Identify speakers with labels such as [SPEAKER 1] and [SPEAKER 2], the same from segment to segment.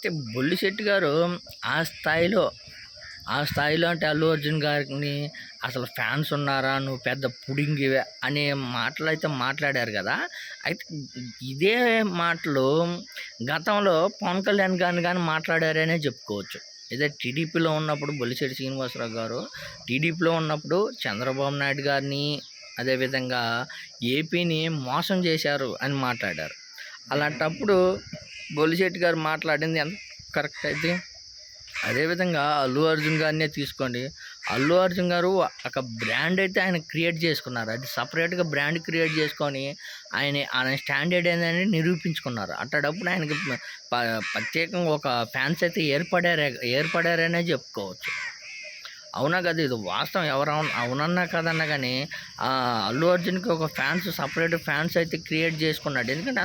[SPEAKER 1] అయితే బొల్లిశెట్టి గారు ఆ స్థాయిలో ఆ స్థాయిలో అంటే అల్లు అర్జున్ గారిని అసలు ఫ్యాన్స్ ఉన్నారా, నువ్వు పెద్ద పుడింగివే అనే మాటలు అయితే మాట్లాడారు కదా. అయితే ఇదే మాటలు గతంలో పవన్ కళ్యాణ్ గారిని కానీ మాట్లాడారనే చెప్పుకోవచ్చు. ఇదే టీడీపీలో ఉన్నప్పుడు బొల్లిశెట్టి శ్రీనివాసరావు గారు టీడీపీలో ఉన్నప్పుడు చంద్రబాబు నాయుడు గారిని, అదేవిధంగా ఏపీని మోసం చేశారు అని మాట్లాడారు. అలాంటప్పుడు బొల్లిశెట్టి గారు మాట్లాడింది ఎంత కరెక్ట్ అయితే. అదేవిధంగా అల్లు అర్జున్ గారినే తీసుకోండి. అల్లు అర్జున్ గారు ఒక బ్రాండ్ అయితే ఆయన క్రియేట్ చేసుకున్నారు. అది సపరేట్గా బ్రాండ్ క్రియేట్ చేసుకొని ఆయన స్టాండర్డ్ ఏందని నిరూపించుకున్నారు. అట్టడప్పుడు ఆయనకి ప్రత్యేకంగా ఒక ఫ్యాన్స్ అయితే ఏర్పడారనే చెప్పుకోవచ్చు. అవునా కదా, ఇది వాస్తవం. ఎవరు అవునన్నా కదన్నా కానీ అల్లు అర్జున్కి ఒక సపరేట్ ఫ్యాన్స్ అయితే క్రియేట్ చేసుకున్నాడు. ఎందుకంటే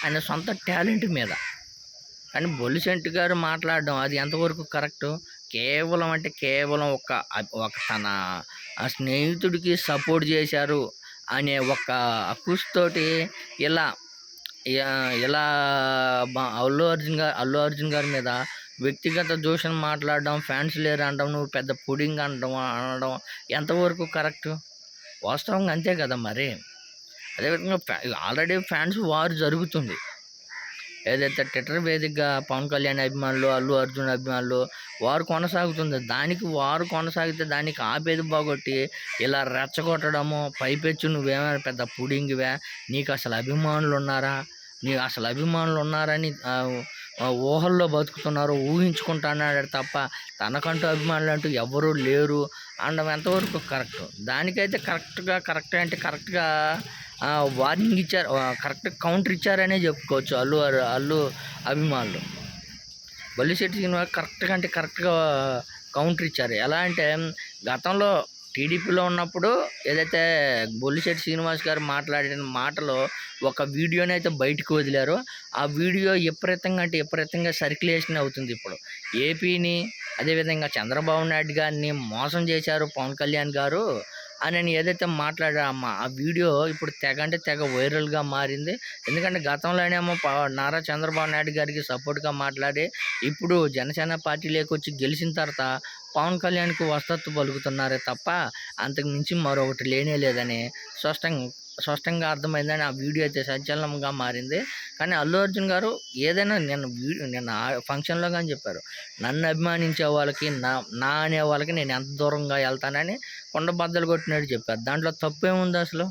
[SPEAKER 1] ఆయన సొంత టాలెంట్ మీద. కానీ బొల్లిశెట్టి గారు మాట్లాడడం అది ఎంతవరకు కరెక్టు? కేవలం ఒక తన స్నేహితుడికి సపోర్ట్ చేశారు అనే ఒక అక్కుస్తోటి ఇలా ఇలా అల్లు అర్జున్ గారి మీద వ్యక్తిగత దూషణ మాట్లాడడం, ఫ్యాన్స్ లేరు అనడం, నువ్వు పెద్ద పుడింగ్ అనడం ఎంతవరకు కరెక్టు? వాస్తవంగా అంతే కదా మరి. అదేవిధంగా ఆల్రెడీ ఫ్యాన్స్ వార్ జరుగుతుంది. ఏదైతే ట్విట్టర్ వేదికగా పవన్ కళ్యాణ్ అభిమానులు, అల్లు అర్జున్ అభిమానులు వారు కొనసాగుతుంది. వారు కొనసాగితే దానికి ఆపేది బాగొట్టి ఇలా రెచ్చగొట్టడము, పైపెచ్చు నువ్వేమైనా పెద్ద పుడింగివే, నీకు అసలు అభిమానులు ఉన్నారని ఊహల్లో బతుకుతున్నారు, ఊహించుకుంటున్నాడు తప్ప తనకంటూ అభిమానులు అంటూ ఎవరూ లేరు అనడం ఎంతవరకు కరెక్ట్? దానికైతే కరెక్ట్గా వార్నింగ్ ఇచ్చారు, కరెక్ట్ కౌంటర్ ఇచ్చారనే చెప్పుకోవచ్చు అల్లు అభిమానులు. బొల్లిశెట్టి శ్రీనివాస్ కరెక్ట్గా కౌంటర్ ఇచ్చారు. ఎలా అంటే గతంలో టీడీపీలో ఉన్నప్పుడు ఏదైతే బొల్లిశెట్టి శ్రీనివాస్ గారు మాట్లాడిన మాటలో ఒక వీడియోని అయితే బయటకు వదిలారో ఆ వీడియో విపరీతంగా సర్క్యులేషన్ అవుతుంది. ఇప్పుడు ఏపీని, అదేవిధంగా చంద్రబాబు నాయుడు గారిని మోసం చేశారు పవన్ కళ్యాణ్ గారు అని ఏదైతే మాట్లాడారో ఆ వీడియో ఇప్పుడు తెగ వైరల్గా మారింది. ఎందుకంటే గతంలోనేమో నారా చంద్రబాబు నాయుడు గారికి సపోర్ట్గా మాట్లాడి ఇప్పుడు జనసేన పార్టీలోకి వచ్చి గెలిచిన తర్వాత పవన్ కళ్యాణ్కి వస్తత్తు పలుకుతున్నారే తప్ప అంతకు మించి మరొకటి లేనే స్పష్టంగా అర్థమైందని ఆ వీడియో అయితే సంచలనంగా మారింది. కానీ అల్లు అర్జున్ గారు ఏదైనా నిన్న ఫంక్షన్లో కానీ చెప్పారు, నన్ను అభిమానించే వాళ్ళకి నా అనే వాళ్ళకి నేను ఎంత దూరంగా వెళ్తానని కొండ బద్దలు కొట్టినట్టు చెప్పారు. దాంట్లో తప్పేముంది అసలు?